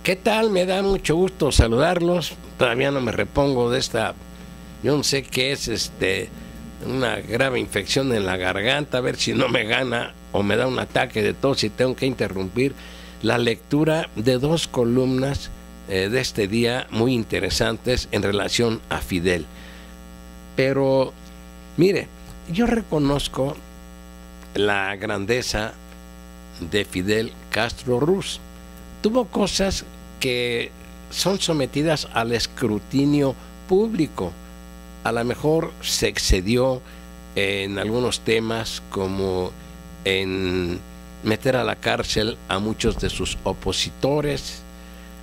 ¿Qué tal? Me da mucho gusto saludarlos. Todavía no me repongo de esta, yo no sé qué es, una grave infección en la garganta, a ver si no me gana o me da un ataque de tos y tengo que interrumpir la lectura de dos columnas de este día muy interesantes en relación a Fidel. Pero, mire, yo reconozco la grandeza de Fidel Castro Ruz. Tuvo cosas que son sometidas al escrutinio público. A lo mejor se excedió en algunos temas, como en meter a la cárcel a muchos de sus opositores.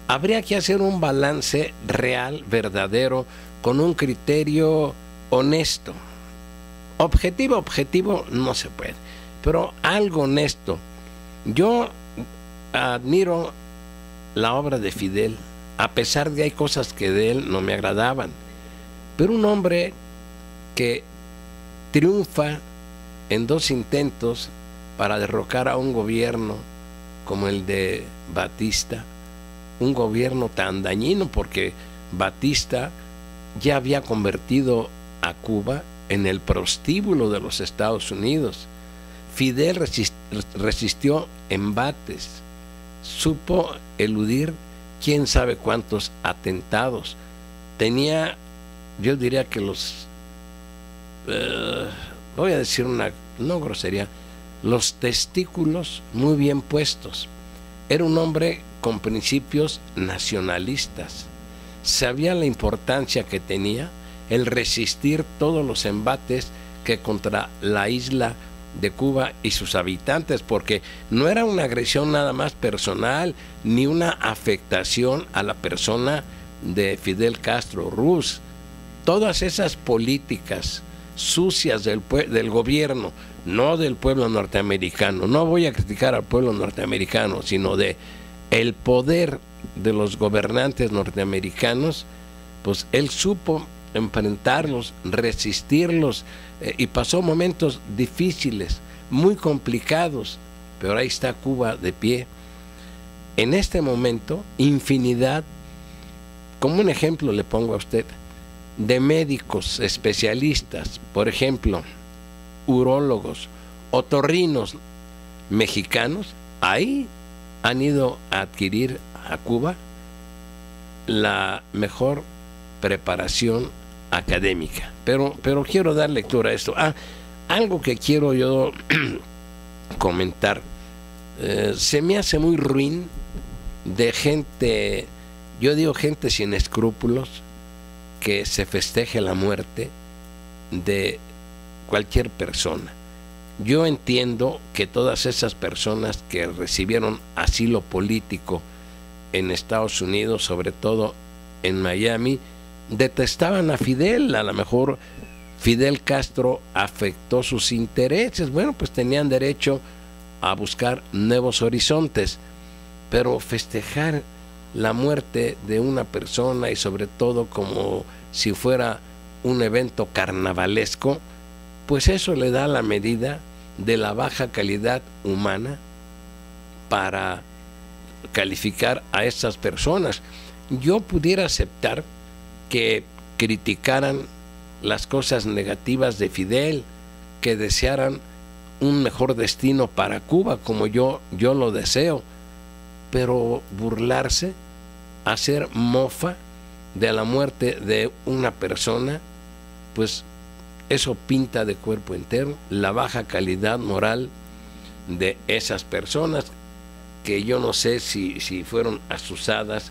Habría que hacer un balance real, verdadero, con un criterio honesto. Objetivo no se puede, pero algo honesto. Yo admiro la obra de Fidel, a pesar de que hay cosas que de él no me agradaban, pero un hombre que triunfa en dos intentos para derrocar a un gobierno como el de Batista, un gobierno tan dañino porque Batista ya había convertido a Cuba en el prostíbulo de los Estados Unidos. Fidel resistió embates, supo eludir quién sabe cuántos atentados. Tenía, yo diría que voy a decir una, no grosería, los testículos muy bien puestos. Era un hombre con principios nacionalistas. Sabía la importancia que tenía el resistir todos los embates que contra la isla de Cuba y sus habitantes, porque no era una agresión nada más personal, ni una afectación a la persona de Fidel Castro Ruz. Todas esas políticas sucias del gobierno, no del pueblo norteamericano, no voy a criticar al pueblo norteamericano, sino de el poder de los gobernantes norteamericanos, pues él supo enfrentarlos, resistirlos, y pasó momentos difíciles, muy complicados, pero ahí está Cuba de pie. En este momento, infinidad, como un ejemplo le pongo a usted, de médicos especialistas, por ejemplo, urólogos, otorrinos mexicanos, ahí han ido a adquirir a Cuba la mejor preparación académica. Pero quiero dar lectura a esto. Algo que quiero yo comentar. Se me hace muy ruin de gente, yo digo gente sin escrúpulos, que se festeje la muerte de cualquier persona. Yo entiendo que todas esas personas que recibieron asilo político en Estados Unidos, sobre todo en Miami, detestaban a Fidel. A lo mejor Fidel Castro afectó sus intereses. Bueno, pues tenían derecho a buscar nuevos horizontes, pero festejar la muerte de una persona, y sobre todo como si fuera un evento carnavalesco, pues eso le da la medida de la baja calidad humana para calificar a estas personas. Yo pudiera aceptar que criticaran las cosas negativas de Fidel, que desearan un mejor destino para Cuba, como yo lo deseo, pero burlarse, hacer mofa de la muerte de una persona, pues eso pinta de cuerpo entero la baja calidad moral de esas personas, que yo no sé si fueron asusadas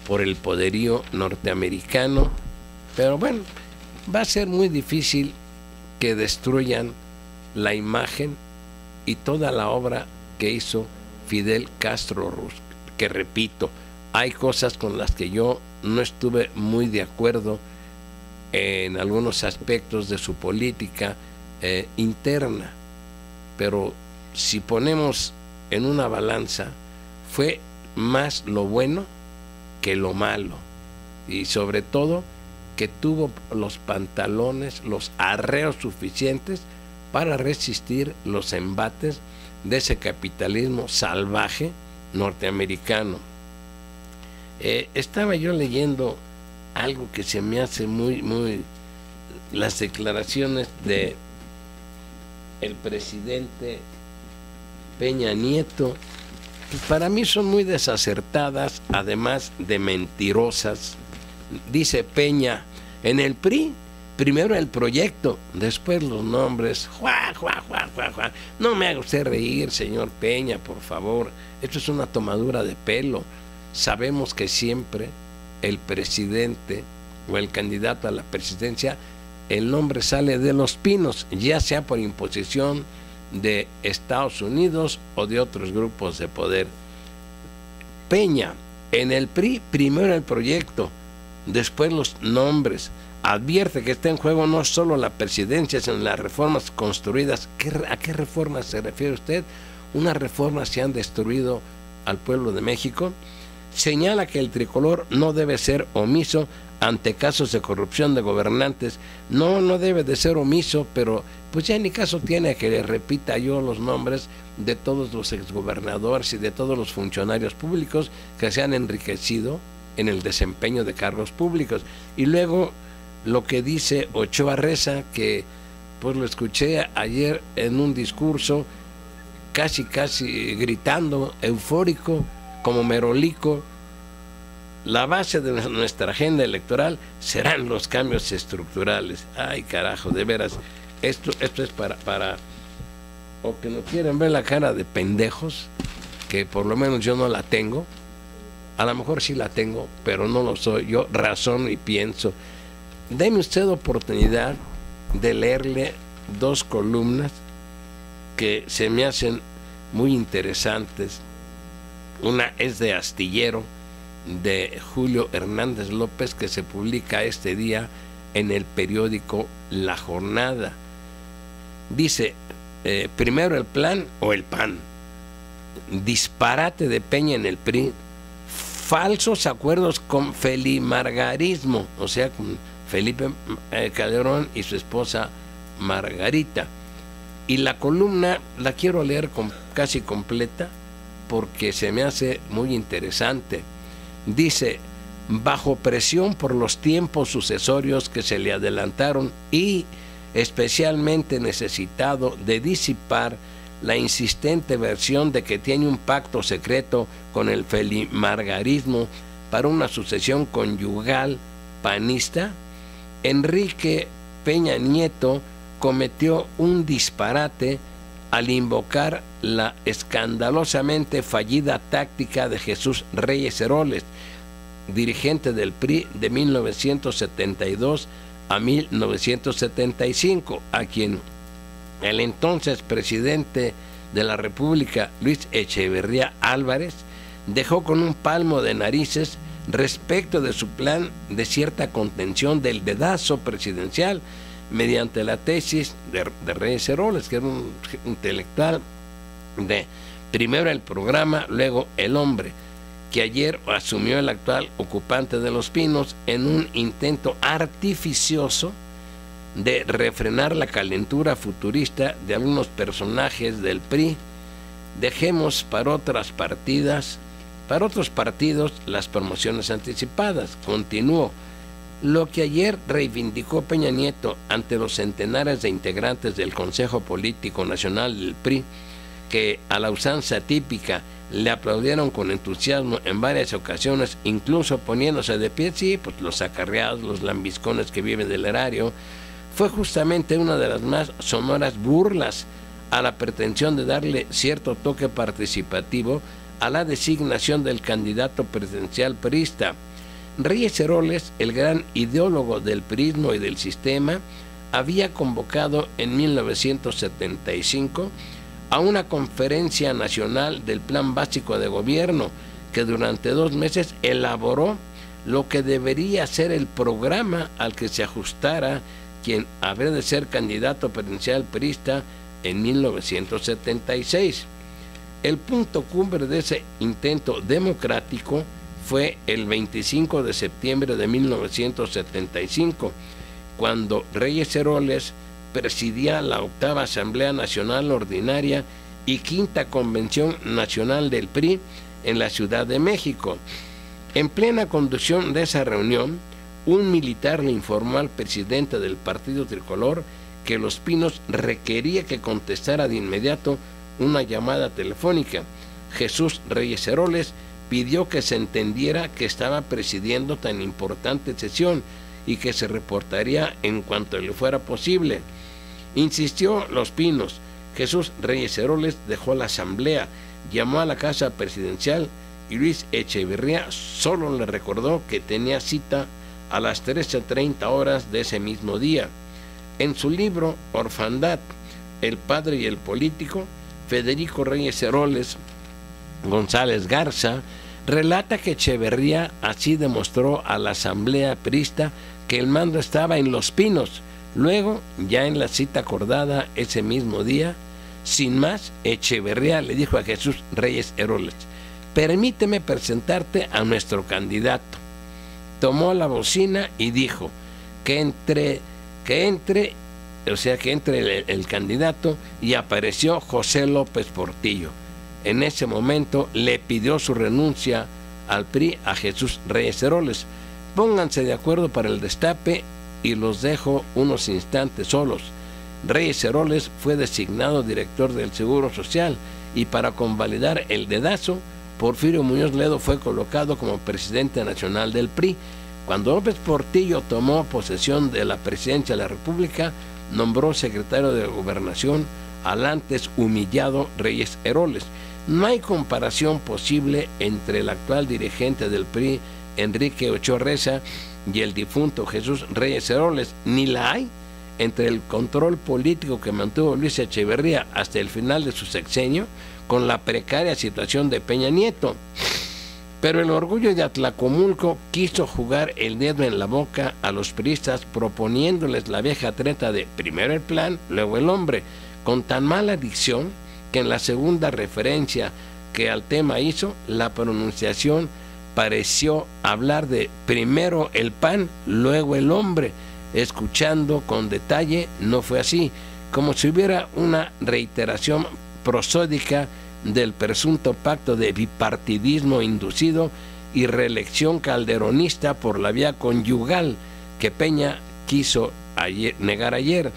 por el poderío norteamericano, pero bueno, va a ser muy difícil que destruyan la imagen y toda la obra que hizo Fidel Castro Ruz, que repito, hay cosas con las que yo no estuve muy de acuerdo en algunos aspectos de su política interna, pero si ponemos en una balanza, fue más lo bueno que lo malo, y sobre todo que tuvo los pantalones, los arreos suficientes para resistir los embates de ese capitalismo salvaje norteamericano. Estaba yo leyendo algo que se me hace muy las declaraciones de el presidente Peña Nieto, pues para mí son muy desacertadas, además de mentirosas. Dice Peña, en el PRI, primero el proyecto, después los nombres. No me haga usted reír, señor Peña, por favor. Esto es una tomadura de pelo. Sabemos que siempre el presidente o el candidato a la presidencia, el nombre sale de los pinos, ya sea por imposición de Estados Unidos o de otros grupos de poder. Peña, en el PRI, primero el proyecto, después los nombres. Advierte que está en juego no solo la presidencia, sino las reformas construidas. ¿A qué reformas se refiere usted? Unas reformas que han destruido al pueblo de México. Señala que el tricolor no debe ser omiso ante casos de corrupción de gobernantes. No debe de ser omiso, pero pues ya ni caso tiene que le repita yo los nombres de todos los exgobernadores y de todos los funcionarios públicos que se han enriquecido en el desempeño de cargos públicos. Y luego lo que dice Ochoa Reza, que pues lo escuché ayer en un discurso casi gritando, eufórico, como merolico. La base de nuestra agenda electoral serán los cambios estructurales. Ay, carajo, de veras, esto es para o que no quieren ver la cara de pendejos, que por lo menos yo no la tengo. A lo mejor sí la tengo, pero no lo soy. Yo razono y pienso. Deme usted oportunidad de leerle dos columnas que se me hacen muy interesantes. Una es de Astillero, de Julio Hernández López, que se publica este día en el periódico La Jornada. Dice, primero el plan o el PAN, disparate de Peña en el PRI, falsos acuerdos con felimargarismo, o sea, con Felipe Calderón y su esposa Margarita. Y la columna la quiero leer casi completa porque se me hace muy interesante. Dice, bajo presión por los tiempos sucesorios que se le adelantaron y especialmente necesitado de disipar la insistente versión de que tiene un pacto secreto con el felimargarismo para una sucesión conyugal panista, Enrique Peña Nieto cometió un disparate al invocar la escandalosamente fallida táctica de Jesús Reyes Heroles, dirigente del PRI de 1972 a 1975, a quien el entonces presidente de la República, Luis Echeverría Álvarez, dejó con un palmo de narices respecto de su plan de cierta contención del dedazo presidencial mediante la tesis de Reyes Heroles, que era un intelectual de primero el programa, luego el hombre, que ayer asumió el actual ocupante de Los Pinos en un intento artificioso de refrenar la calentura futurista de algunos personajes del PRI. Dejemos para otros partidos las promociones anticipadas. Continuó. Lo que ayer reivindicó Peña Nieto ante los centenares de integrantes del Consejo Político Nacional del PRI, que a la usanza típica le aplaudieron con entusiasmo en varias ocasiones, incluso poniéndose de pie, sí, pues los acarreados, los lambiscones que viven del erario, fue justamente una de las más sonoras burlas a la pretensión de darle cierto toque participativo a la designación del candidato presidencial priista. Reyes Heroles, el gran ideólogo del priismo y del sistema, había convocado en 1975 a una conferencia nacional del Plan Básico de Gobierno, que durante 2 meses elaboró lo que debería ser el programa al que se ajustara quien habría de ser candidato presidencial priista en 1976. El punto cumbre de ese intento democrático fue el 25 de septiembre de 1975, cuando Reyes Heroles presidía la 8ª Asamblea Nacional Ordinaria y 5ª Convención Nacional del PRI en la Ciudad de México. En plena conducción de esa reunión, un militar le informó al presidente del Partido Tricolor que Los Pinos requería que contestara de inmediato una llamada telefónica. Jesús Reyes Heroles pidió que se entendiera que estaba presidiendo tan importante sesión y que se reportaría en cuanto le fuera posible. Insistió Los Pinos. Jesús Reyes Heroles dejó la asamblea, llamó a la casa presidencial y Luis Echeverría solo le recordó que tenía cita a las 13:30 horas de ese mismo día. En su libro Orfandad, el padre y el político, Federico Reyes Heroles González Garza relata que Echeverría así demostró a la asamblea priista que el mando estaba en Los Pinos. Luego, ya en la cita acordada ese mismo día, sin más, Echeverría le dijo a Jesús Reyes Heroles: permíteme presentarte a nuestro candidato. Tomó la bocina y dijo que entre el candidato, y apareció José López Portillo. En ese momento le pidió su renuncia al PRI a Jesús Reyes Heroles. Pónganse de acuerdo para el destape y los dejo unos instantes solos. Reyes Heroles fue designado director del Seguro Social y para convalidar el dedazo, Porfirio Muñoz Ledo fue colocado como presidente nacional del PRI. Cuando López Portillo tomó posesión de la presidencia de la República, nombró secretario de Gobernación al antes humillado Reyes Heroles. No hay comparación posible entre el actual dirigente del PRI, Enrique Ochoa Reza, y el difunto Jesús Reyes Heroles, ni la hay entre el control político que mantuvo Luis Echeverría hasta el final de su sexenio con la precaria situación de Peña Nieto. Pero el orgullo de Atlacomulco quiso jugar el dedo en la boca a los priistas, proponiéndoles la vieja treta de primero el plan, luego el hombre, con tan mala dicción que en la segunda referencia que al tema hizo, la pronunciación pareció hablar de primero el pan, luego el hombre. Escuchando con detalle, no fue así, como si hubiera una reiteración prosódica del presunto pacto de bipartidismo inducido y reelección calderonista por la vía conyugal que Peña quiso negar ayer.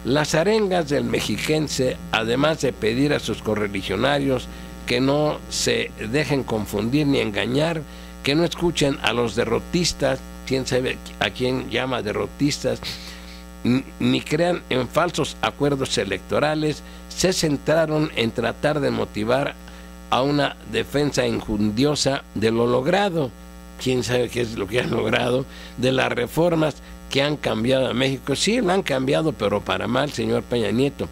Las arengas del mexiquense, además de pedir a sus correligionarios que no se dejen confundir ni engañar, que no escuchen a los derrotistas, quién sabe a quién llama derrotistas, ni crean en falsos acuerdos electorales, se centraron en tratar de motivar a una defensa injundiosa de lo logrado, quién sabe qué es lo que han logrado, de las reformas que han cambiado a México. Sí, lo han cambiado, pero para mal, señor Peña Nieto.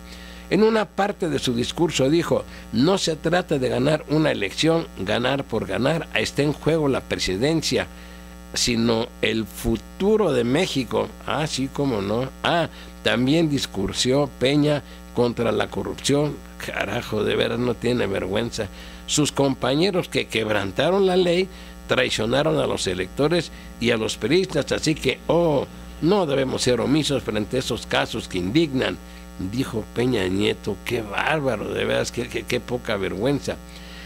En una parte de su discurso dijo: no se trata de ganar una elección, ganar por ganar, está en juego la presidencia, sino el futuro de México. Ah, sí, cómo no. Ah, también discursió Peña contra la corrupción. Carajo, de veras no tiene vergüenza. Sus compañeros que quebrantaron la ley traicionaron a los electores y a los periodistas, así que, no debemos ser omisos frente a esos casos que indignan, dijo Peña Nieto. Qué bárbaro, de veras, qué poca vergüenza.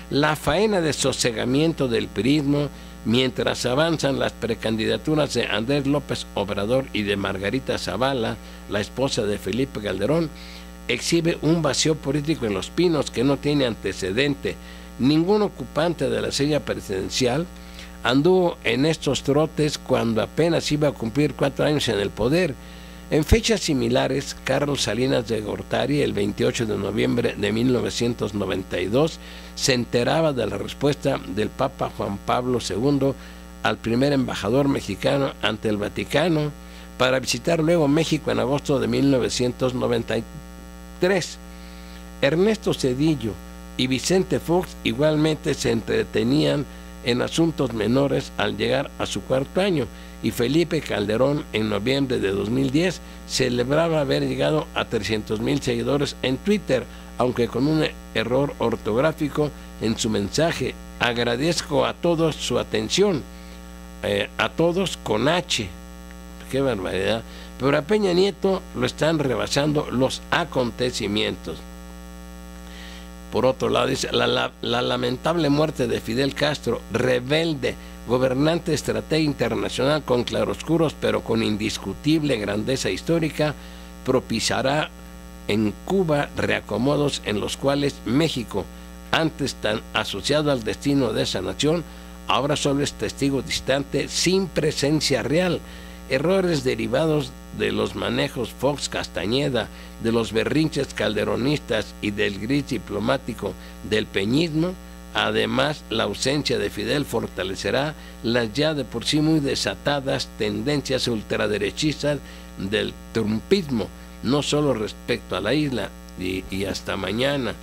La faena de sosegamiento del priismo, mientras avanzan las precandidaturas de Andrés López Obrador y de Margarita Zavala, la esposa de Felipe Calderón, exhibe un vacío político en Los Pinos que no tiene antecedente. Ningún ocupante de la silla presidencial anduvo en estos trotes cuando apenas iba a cumplir 4 años en el poder. En fechas similares, Carlos Salinas de Gortari, el 28 de noviembre de 1992, se enteraba de la respuesta del Papa Juan Pablo II al primer embajador mexicano ante el Vaticano para visitar luego México en agosto de 1993. Ernesto Zedillo y Vicente Fox igualmente se entretenían en asuntos menores al llegar a su 4º año, y Felipe Calderón en noviembre de 2010 celebraba haber llegado a 300,000 seguidores en Twitter, aunque con un error ortográfico en su mensaje: agradezco a todos su atención, a todos con H. Qué barbaridad. Pero a Peña Nieto lo están rebasando los acontecimientos. Por otro lado, dice: la lamentable muerte de Fidel Castro, rebelde gobernante, estratega internacional con claroscuros, pero con indiscutible grandeza histórica, propiciará en Cuba reacomodos en los cuales México, antes tan asociado al destino de esa nación, ahora solo es testigo distante sin presencia real. Errores derivados de los manejos Fox Castañeda, de los berrinches calderonistas y del gris diplomático del peñismo. Además, la ausencia de Fidel fortalecerá las ya de por sí muy desatadas tendencias ultraderechistas del trumpismo, no solo respecto a la isla. Y hasta mañana.